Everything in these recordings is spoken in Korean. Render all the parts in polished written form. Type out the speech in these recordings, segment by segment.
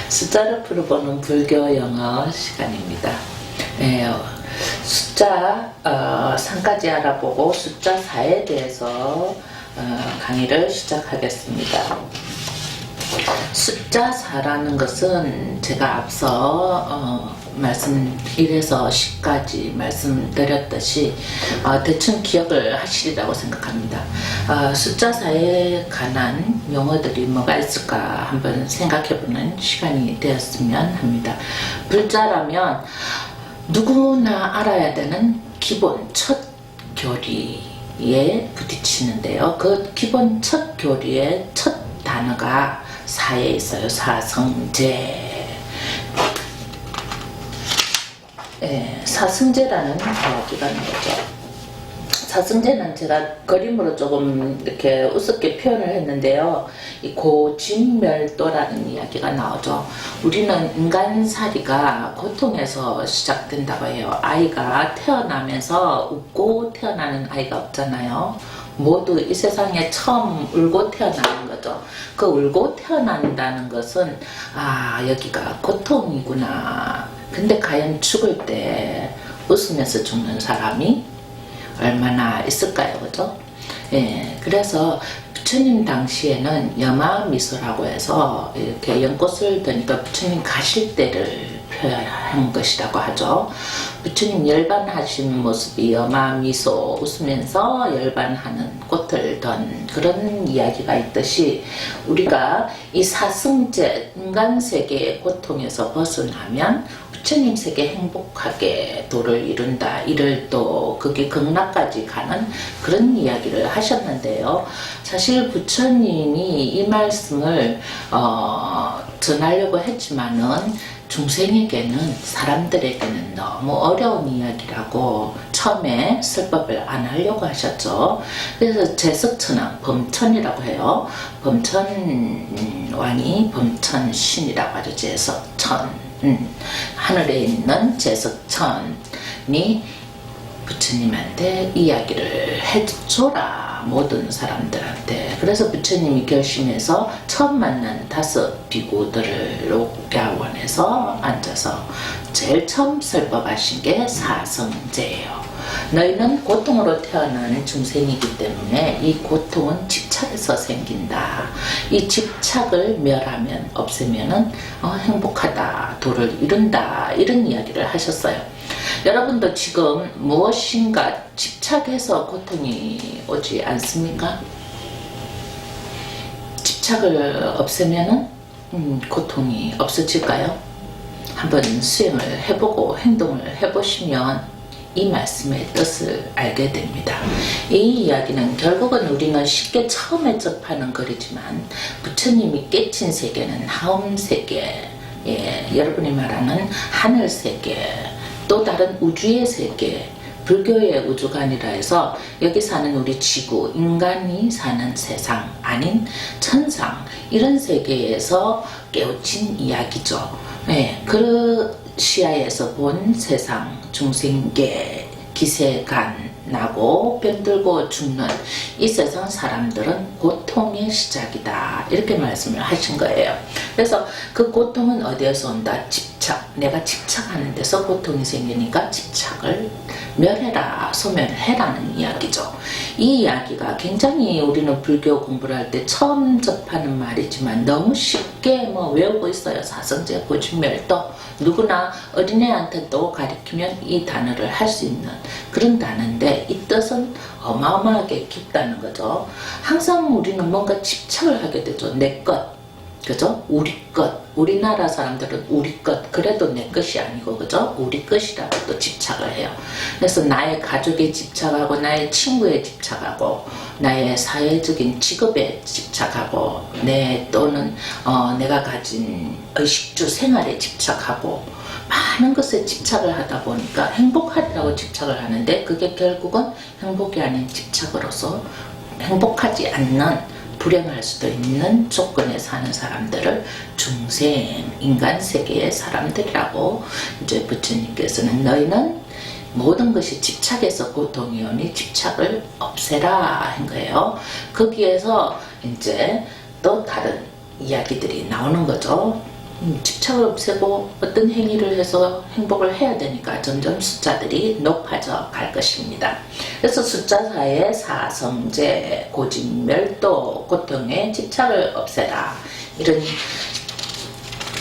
숫자를 풀어보는 불교 영어 시간입니다. 숫자 3까지 알아보고 숫자 4에 대해서 강의를 시작하겠습니다. 숫자 4라는 것은 제가 앞서 말씀 1에서 10까지 말씀드렸듯이 대충 기억을 하시리라고 생각합니다. 숫자 4에 관한 용어들이 뭐가 있을까 한번 생각해보는 시간이 되었으면 합니다. 불자라면 누구나 알아야 되는 기본 첫 교리에 부딪히는데요. 그 기본 첫 교리의 첫 단어가 4에 있어요. 사성제. 사성제라는 이야기가 나오죠. 사성제는 제가 그림으로 조금 이렇게 우습게 표현을 했는데요. 이 고진멸도라는 이야기가 나오죠. 우리는 인간살이가 고통에서 시작된다고 해요. 아이가 태어나면서 웃고 태어나는 아이가 없잖아요. 모두 이 세상에 처음 울고 태어나는 거죠. 그 울고 태어난다는 것은 여기가 고통이구나. 근데 과연 죽을 때 웃으면서 죽는 사람이 얼마나 있을까요? 그죠? 그래서 부처님 당시에는 여마미소라고 해서 이렇게 연꽃을 드니까 부처님 가실 때를 표현한 것이라고 하죠. 부처님 열반하신 모습이 여마미소, 웃으면서 열반하는 꽃을 던 그런 이야기가 있듯이 우리가 이 사승제 인간세계의 고통에서 벗어나면 부처님 세계 행복하게 도를 이룬다. 이를 또 그게 극락까지 가는 그런 이야기를 하셨는데요. 사실 부처님이 이 말씀을 전하려고 했지만은 중생에게는 사람들에게는 너무 어려운 이야기라고 처음에 설법을 안 하려고 하셨죠. 그래서 제석천왕, 범천이라고 해요. 범천 왕이 범천신이라고 하죠. 제석천. 하늘에 있는 제석천이 부처님한테 이야기를 해줘라. 모든 사람들한테. 그래서 부처님이 결심해서 처음 만난 5 비구들을 옥야원에서 앉아서 제일 처음 설법하신 게 사성제예요. 너희는 고통으로 태어난 중생이기 때문에 이 고통은 집착에서 생긴다. 이 집착을 멸하면, 없애면은 행복하다, 도를 이룬다. 이런 이야기를 하셨어요. 여러분도 지금 무엇인가 집착해서 고통이 오지 않습니까? 집착을 없애면은 고통이 없어질까요? 한번 수행을 해보고 행동을 해보시면 이 말씀의 뜻을 알게 됩니다. 이 이야기는 결국은 우리는 쉽게 처음에 접하는 글이지만 부처님이 깨친 세계는 하음세계, 여러분이 말하는 하늘세계, 또 다른 우주의 세계, 불교의 우주가 아니라 해서 여기 사는 우리 지구, 인간이 사는 세상 아닌 천상, 이런 세계에서 깨우친 이야기죠. 그 시야에서 본 세상, 중생계, 기세간 나고 병들고 죽는 이 세상 사람들은 고통의 시작이다. 이렇게 말씀을 하신 거예요. 그래서 그 고통은 어디에서 온다? 집착. 내가 집착하는 데서 고통이 생기니까 집착을 멸해라, 소멸해라는 이야기죠. 이 이야기가 굉장히 우리는 불교 공부를 할 때 처음 접하는 말이지만 너무 쉽게 외우고 있어요. 사성제, 고진멸도. 누구나 어린애한테도 가르치면 이 단어를 할 수 있는 그런 단어인데 이 뜻은 어마어마하게 깊다는 거죠. 항상 우리는 뭔가 집착을 하게 되죠. 내 것. 그죠? 우리 것. 우리나라 사람들은 우리 것. 그래도 내 것이 아니고, 그죠? 우리 것이라고 또 집착을 해요. 그래서 나의 가족에 집착하고, 나의 친구에 집착하고, 나의 사회적인 직업에 집착하고, 또는 내가 가진 의식주 생활에 집착하고, 많은 것에 집착을 하다 보니까 행복하다고 집착을 하는데, 그게 결국은 행복이 아닌 집착으로서 행복하지 않는, 불행할 수도 있는 조건에 사는 사람들을 중생, 인간 세계의 사람들이라고 이제 부처님께서는 너희는 모든 것이 집착에서 고통이 오니 집착을 없애라 한 거예요. 거기에서 이제 또 다른 이야기들이 나오는 거죠. 집착을 없애고 어떤 행위를 해서 행복을 해야 되니까 점점 숫자들이 높아져 갈 것입니다. 그래서 숫자 4의 사성제, 고집, 멸도, 고통에 집착을 없애라, 이런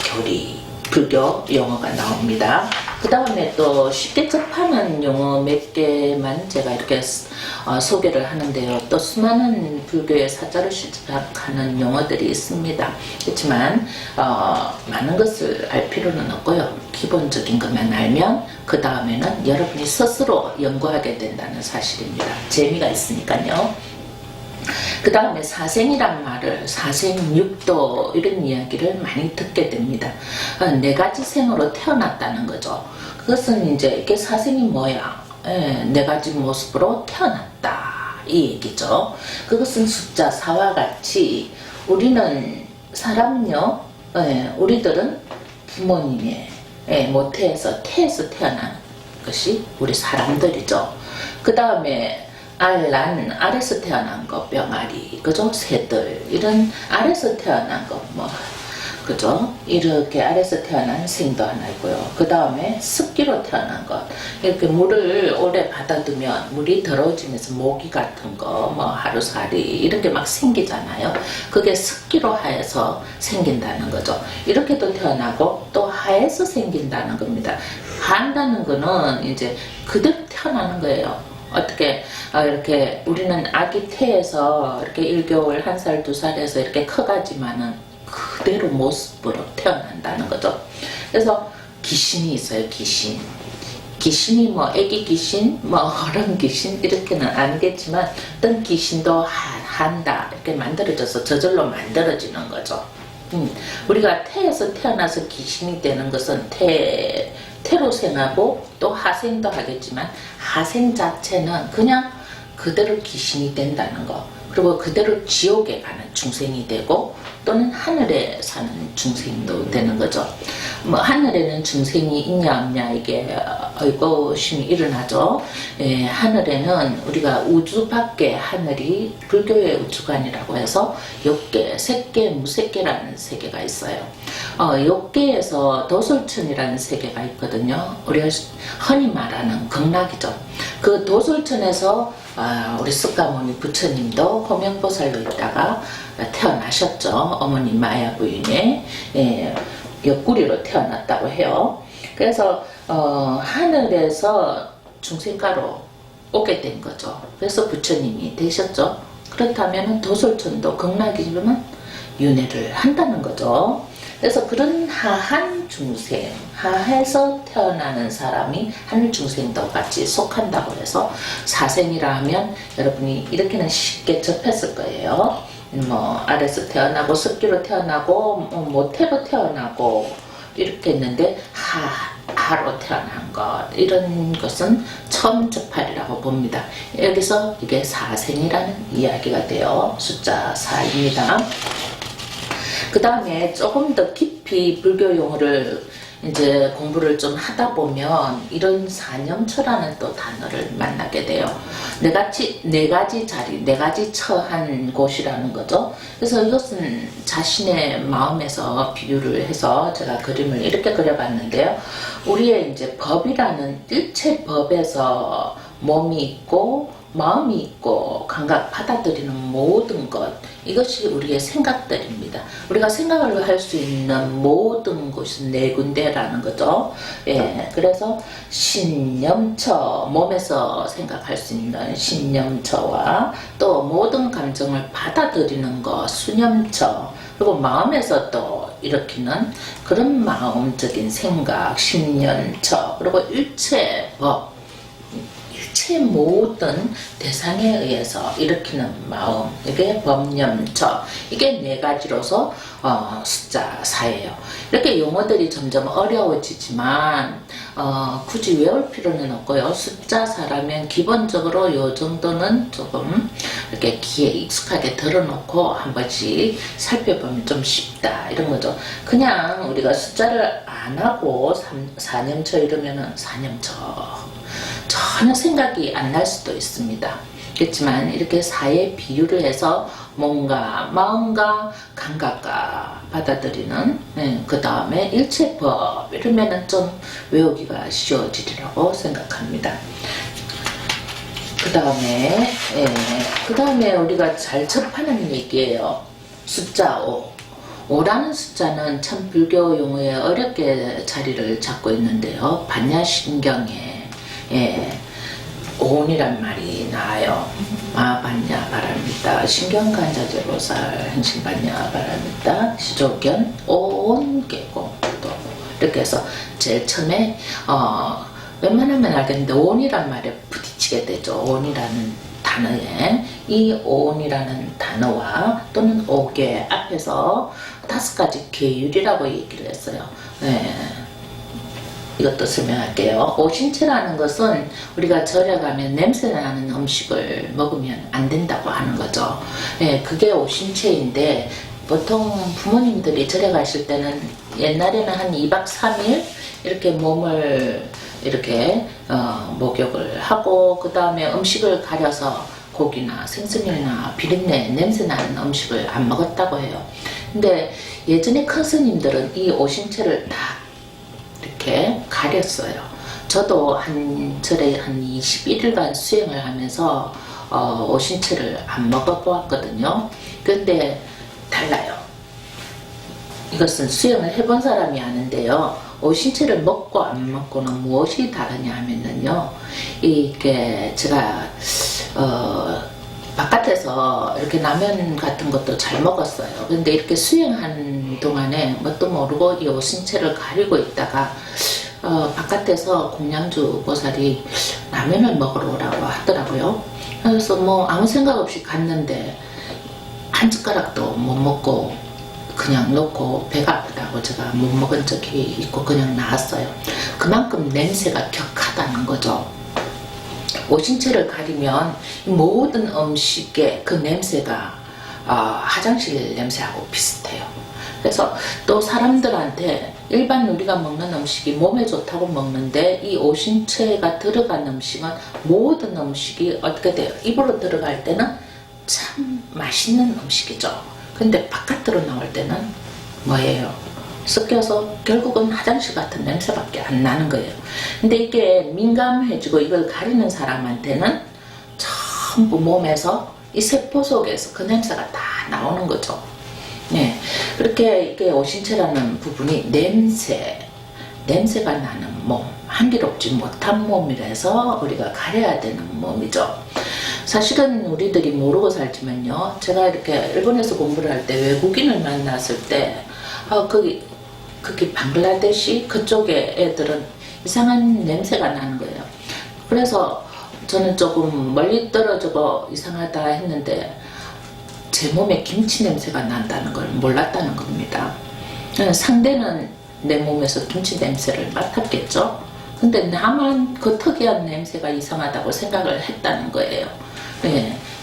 교리, 불교 용어가 나옵니다. 그 다음에 또 쉽게 접하는 용어 몇 개만 제가 이렇게 소개를 하는데요. 또 수많은 불교의 사자를 시작하는 용어들이 있습니다. 그렇지만 많은 것을 알 필요는 없고요. 기본적인 것만 알면 그 다음에는 여러분이 스스로 연구하게 된다는 사실입니다. 재미가 있으니까요. 그 다음에 사생이란 말을, 사생육도, 이런 이야기를 많이 듣게 됩니다. 네 가지 생으로 태어났다는 거죠. 그것은 이제 이게 사생이 뭐야? 네 가지 모습으로 태어났다, 이 얘기죠. 그것은 숫자 4와 같이 우리는 사람은요, 우리들은 부모님의 모태에서 태에서 태어난 것이 우리 사람들이죠. 그 다음에 알란, 알에서 태어난 거, 병아리, 그죠? 새들, 이런 알에서 태어난 거, 그죠? 이렇게 알에서 태어난 생도 하나 있고요. 그 다음에 습기로 태어난 것, 이렇게 물을 오래 받아두면 물이 더러워지면서 모기 같은 거, 하루살이, 이런 게 막 생기잖아요. 그게 습기로 하여서 생긴다는 거죠. 이렇게도 태어나고 또 하에서 생긴다는 겁니다. 한다는 거는 이제 그대로 태어나는 거예요. 어떻게 이렇게 우리는 아기 태에서 이렇게 1개월, 1살, 2살에서 이렇게 커가지만은 그대로 모습으로 태어난다는 거죠. 그래서 귀신이 있어요. 귀신이 애기 귀신, 어른 귀신, 이렇게는 아니겠지만 어떤 귀신도 한다, 이렇게 만들어져서 저절로 만들어지는 거죠. 우리가 태에서 태어나서 귀신이 되는 것은 태로 생하고 또 하생도 하겠지만, 하생 자체는 그냥 그대로 귀신이 된다는 거, 그리고 그대로 지옥에 가는 중생이 되고 또는 하늘에 사는 중생도 되는 거죠. 하늘에는 중생이 있냐 없냐, 이게 의구심이 일어나죠. 하늘에는 우리가 우주 밖에 하늘이 불교의 우주관이라고 해서 욕계, 색계, 무색계라는 세계가 있어요. 욕계에서 도솔천이라는 세계가 있거든요. 우리가 흔히 말하는 극락이죠. 그 도솔천에서 우리 석가모니 부처님도 호명보살로 있다가 태어나셨죠. 어머니 마야 부인의 옆구리로 태어났다고 해요. 그래서 하늘에서 중생가로 오게 된 거죠. 그래서 부처님이 되셨죠. 그렇다면 도솔천도 극락이지만 윤회를 한다는 거죠. 그래서 그런 하한 중생, 하에서 태어나는 사람이 하늘 중생도 같이 속한다고 해서 사생이라 하면 여러분이 이렇게는 쉽게 접했을 거예요. 아래서 태어나고 습기로 태어나고 모태로 태어나고 이렇게 했는데 하로 태어난 것, 이런 것은 처음 접하리라고 봅니다. 여기서 이게 사생이라는 이야기가 돼요. 숫자 4입니다. 그 다음에 조금 더 깊이 불교 용어를 이제 공부를 좀 하다 보면 이런 사념처라는 또 단어를 만나게 돼요. 네 가지 자리, 네 가지 처한 곳이라는 거죠. 그래서 이것은 자신의 마음에서 비유를 해서 제가 그림을 이렇게 그려봤는데요. 우리의 이제 법이라는 일체 법에서 몸이 있고 마음이 있고 감각 받아들이는 모든 것, 이것이 우리의 생각들입니다. 우리가 생각을 할 수 있는 모든 곳은 네 군데라는 거죠. 그래서 신념처, 몸에서 생각할 수 있는 신념처와 또 모든 감정을 받아들이는 것, 수념처, 그리고 마음에서 또 일으키는 그런 마음적인 생각, 신념처, 그리고 일체 법, 일체 모든 대상에 의해서 일으키는 마음, 이게 법념처, 이게 네 가지로서 숫자 4예요. 이렇게 용어들이 점점 어려워지지만 굳이 외울 필요는 없고요. 숫자 4라면 기본적으로 요 정도는 조금 이렇게 귀에 익숙하게 들어놓고 한 번씩 살펴보면 좀 쉽다, 이런 거죠. 그냥 우리가 숫자를 안 하고 4념처 이러면은 4념처 전혀 생각이 안 날 수도 있습니다. 그렇지만 이렇게 4에 비유를 해서 몸과 마음과 감각과 받아들이는, 그 다음에 일체법, 이러면은 좀 외우기가 쉬워지리라고 생각합니다. 그 다음에 우리가 잘 접하는 얘기예요. 숫자 5. 5라는 숫자는 참 불교 용어에 어렵게 자리를 잡고 있는데요. 반야신경에 오온이란 말이 나와요. 마반야 바람이다. 신경간자재로살 행신반야 바람이다. 시조견 오온 계공도 이렇게 해서 제일 처음에 웬만하면 알겠는데 오온이란 말에 부딪히게 되죠. 오온이라는 단어에 이 오온이라는 단어와 또는 오계 앞에서 5가지 계율이라고 얘기를 했어요. 이것도 설명할게요. 오신체라는 것은 우리가 절에 가면 냄새나는 음식을 먹으면 안 된다고 하는 거죠. 그게 오신체인데 보통 부모님들이 절에 가실 때는 옛날에는 한 2박 3일 이렇게 몸을 이렇게 목욕을 하고 그 다음에 음식을 가려서 고기나 생선이나 비린내 냄새나는 음식을 안 먹었다고 해요. 근데 예전에 큰 스님들은 이 오신체를 다 이렇게 가렸어요. 저도 한 절에 한 21일간 수행을 하면서 오신체를 안 먹어보았거든요. 근데 달라요. 이것은 수행을 해본 사람이 아는데요. 오신체를 먹고 안 먹고는 무엇이 다르냐 하면요. 이게 제가 바깥에서 이렇게 라면 같은 것도 잘 먹었어요. 근데 이렇게 수행하는 동안에 뭣도 모르고 이 오신체를 가리고 있다가 바깥에서 공양주 보살이 라면을 먹으러 오라고 하더라고요. 그래서 뭐 아무 생각 없이 갔는데 한 숟가락도 못 먹고 그냥 놓고 배가 아프다고 제가 못 먹은 적이 있고 그냥 나왔어요. 그만큼 냄새가 격하다는 거죠. 오신체를 가리면 모든 음식의 그 냄새가 화장실 냄새하고 비슷해요. 그래서 또 사람들한테 일반 우리가 먹는 음식이 몸에 좋다고 먹는데 이 오신체가 들어간 음식은 모든 음식이 어떻게 돼요? 입으로 들어갈 때는 참 맛있는 음식이죠. 근데 바깥으로 나올 때는 뭐예요? 섞여서 결국은 화장실 같은 냄새밖에 안 나는 거예요. 근데 이게 민감해지고 이걸 가리는 사람한테는 전부 몸에서 이 세포 속에서 그 냄새가 다 나오는 거죠. 그렇게 이게 오신체라는 부분이 냄새가 나는 몸, 향기롭지 못한 몸이라서 우리가 가려야 되는 몸이죠. 사실은 우리들이 모르고 살지만요. 제가 이렇게 일본에서 공부를 할 때 외국인을 만났을 때 거기 방글라데시 그쪽에 애들은 이상한 냄새가 나는 거예요. 그래서 저는 조금 멀리 떨어져서 이상하다 했는데 제 몸에 김치 냄새가 난다는 걸 몰랐다는 겁니다. 상대는 내 몸에서 김치 냄새를 맡았겠죠. 근데 나만 그 특이한 냄새가 이상하다고 생각을 했다는 거예요.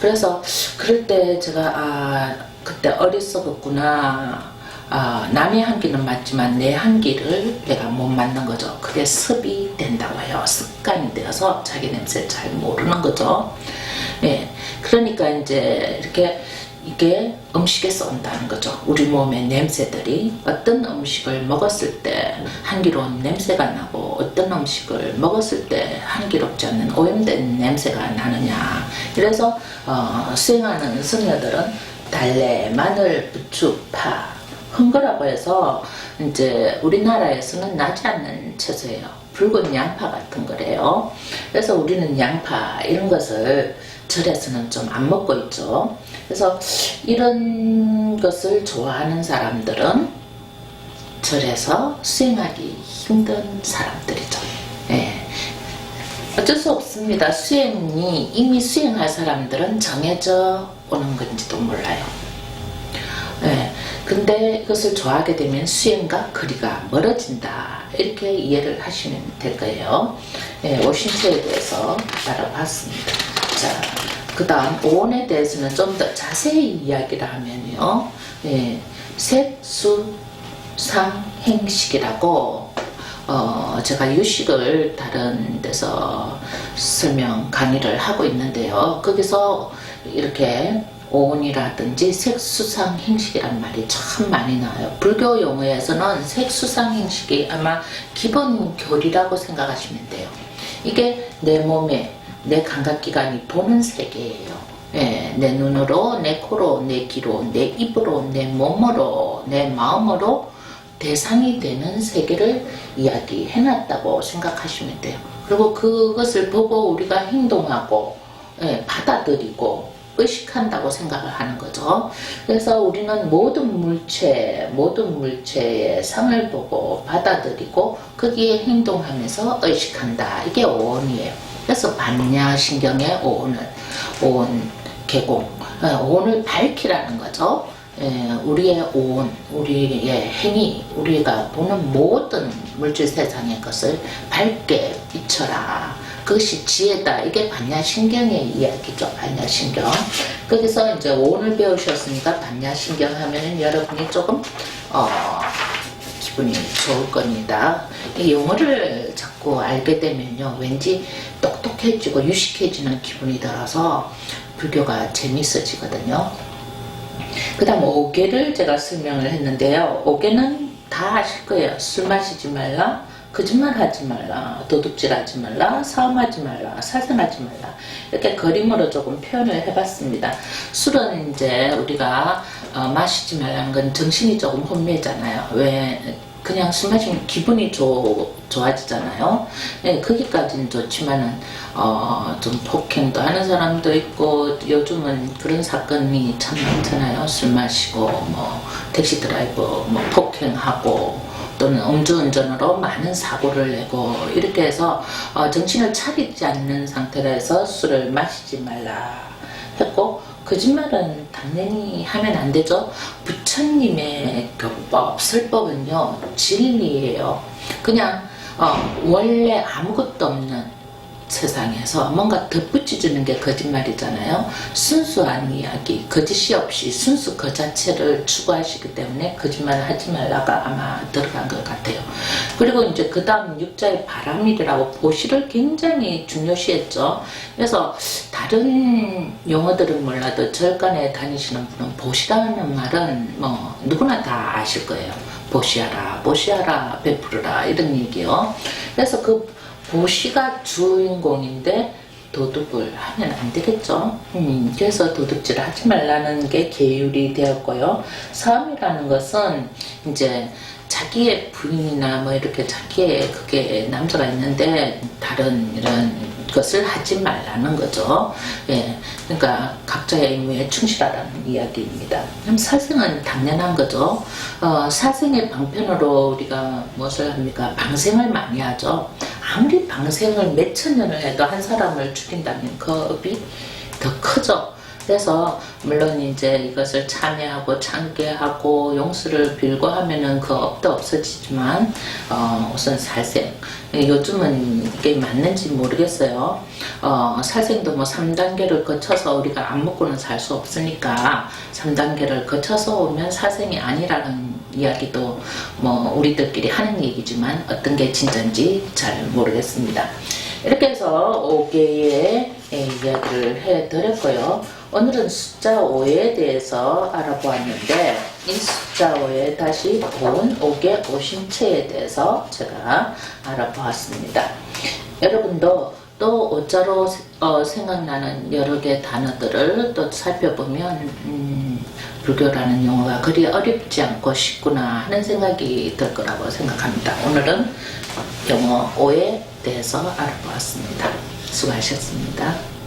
그래서 그럴 때 제가 그때 어리석었구나. 남의 향기는 맞지만 내 향기를 내가 못 맡는 거죠. 그게 습이 된다고 해요. 습관이 되어서 자기 냄새를 잘 모르는 거죠. 그러니까 이제 이렇게 이게 음식에서 온다는 거죠. 우리 몸의 냄새들이 어떤 음식을 먹었을 때 향기로운 냄새가 나고 어떤 음식을 먹었을 때 향기롭지 않는 오염된 냄새가 나느냐. 그래서 수행하는 스녀들은 달래, 마늘, 부추, 파, 흥거라고 해서 이제 우리나라에서는 나지 않는 채소예요. 붉은 양파 같은 거래요. 그래서 우리는 양파 이런 것을 절에서는 좀 안 먹고 있죠. 그래서 이런 것을 좋아하는 사람들은 절에서 수행하기 힘든 사람들이죠. 어쩔 수 없습니다. 수행이 이미 수행할 사람들은 정해져 오는 건지도 몰라요. 근데 이것을 좋아하게 되면 수행과 거리가 멀어진다. 이렇게 이해를 하시면 될 거예요. 오신체에 대해서 알아봤습니다. 자, 그 다음 오온에 대해서는 좀 더 자세히 이야기를 하면요. 색, 수, 상, 행식이라고 제가 유식을 다른 데서 설명 강의를 하고 있는데요. 거기서 이렇게 오온이라든지 색수상행식이란 말이 참 많이 나와요. 불교 용어에서는 색수상행식이 아마 기본 교리라고 생각하시면 돼요. 이게 내 몸에 내 감각기관이 보는 세계예요. 예, 내 눈으로, 내 코로, 내 귀로, 내 입으로, 내 몸으로, 내 마음으로 대상이 되는 세계를 이야기해놨다고 생각하시면 돼요. 그리고 그것을 보고 우리가 행동하고 예, 받아들이고 의식한다고 생각을 하는 거죠. 그래서 우리는 모든 물체의 상을 보고 받아들이고 거기에 행동하면서 의식한다. 이게 오온이에요. 그래서 반야신경의 오온, 개공, 오온을 밝히라는 거죠. 우리의 오온, 우리의 행위, 우리가 보는 모든 물질 세상의 것을 밝게 비춰라. 그것이 지혜다. 이게 반야신경의 이야기죠. 반야신경. 거기서 이제 오온을 배우셨으니까 반야신경 하면은 여러분이 조금 기분이 좋을 겁니다. 이 용어를 자꾸 알게 되면요, 왠지 똑똑해지고 유식해지는 기분이 들어서 불교가 재밌어지거든요. 그 다음 오계를 제가 설명을 했는데요. 오계는 다 아실 거예요. 술 마시지 말라, 거짓말 하지 말라, 도둑질 하지 말라, 사음하지 말라, 살생하지 말라. 이렇게 그림으로 조금 표현을 해봤습니다. 술은 이제 우리가 마시지 말라는 건 정신이 조금 혼미하잖아요. 왜? 그냥 술 마시면 기분이 좋아지잖아요. 네, 거기까지는 좋지만은 좀 폭행도 하는 사람도 있고 요즘은 그런 사건이 참 많잖아요. 술 마시고 뭐 택시 드라이버 뭐 폭행하고 또는 음주운전으로 많은 사고를 내고 이렇게 해서 정신을 차리지 않는 상태에서 술을 마시지 말라 했고, 거짓말은 당연히 하면 안 되죠. 부처님의 교법, 설법은요, 진리예요. 그냥 원래 아무것도 없는 세상에서 뭔가 덧붙여주는 게 거짓말이잖아요. 순수한 이야기, 거짓이 없이 순수 그 자체를 추구하시기 때문에 거짓말을 하지 말라가 아마 들어간 것 같아요. 그리고 이제 그 다음 육자의 바람일이라고 보시를 굉장히 중요시했죠. 그래서 다른 용어들은 몰라도 절간에 다니시는 분은 보시라는 말은 뭐 누구나 다 아실 거예요. 보시하라, 보시하라, 베풀어라 이런 얘기요. 그래서 그 보시가 주인공인데 도둑을 하면 안 되겠죠. 그래서 도둑질을 하지 말라는 게 계율이 되었고요. 사음이라는 것은 이제 자기의 부인이나 뭐 이렇게 자기의 그게 남자가 있는데 다른 이런 것을 하지 말라는 거죠. 예, 그러니까 각자의 임무에 충실하라는 이야기입니다. 그럼 살생은 당연한 거죠. 살생의 방편으로 우리가 무엇을 합니까? 방생을 많이 하죠. 아무리 방생을 몇천 년을 해도 한 사람을 죽인다면 그 업이 더 크죠. 그래서 물론 이제 이것을 참여하고 참게하고 용서를 빌고 하면은 그 업도 없어지지만 우선 살생, 요즘은 이게 맞는지 모르겠어요. 살생도 뭐 3단계를 거쳐서 우리가 안 먹고는 살 수 없으니까 3단계를 거쳐서 오면 살생이 아니라는 이야기도 뭐 우리들끼리 하는 얘기지만 어떤 게 진짜인지 잘 모르겠습니다. 이렇게 해서 5개의 이야기를 해드렸고요. 오늘은 숫자 5에 대해서 알아보았는데 이 숫자 5에 다시 본 5개 오심체에 대해서 제가 알아보았습니다. 여러분도 또 5자로 생각나는 여러 개 단어들을 또 살펴보면 불교라는 용어가 그리 어렵지 않고 쉽구나 하는 생각이 들 거라고 생각합니다. 오늘은 용어 5에 대해서 알아보았습니다. 수고하셨습니다.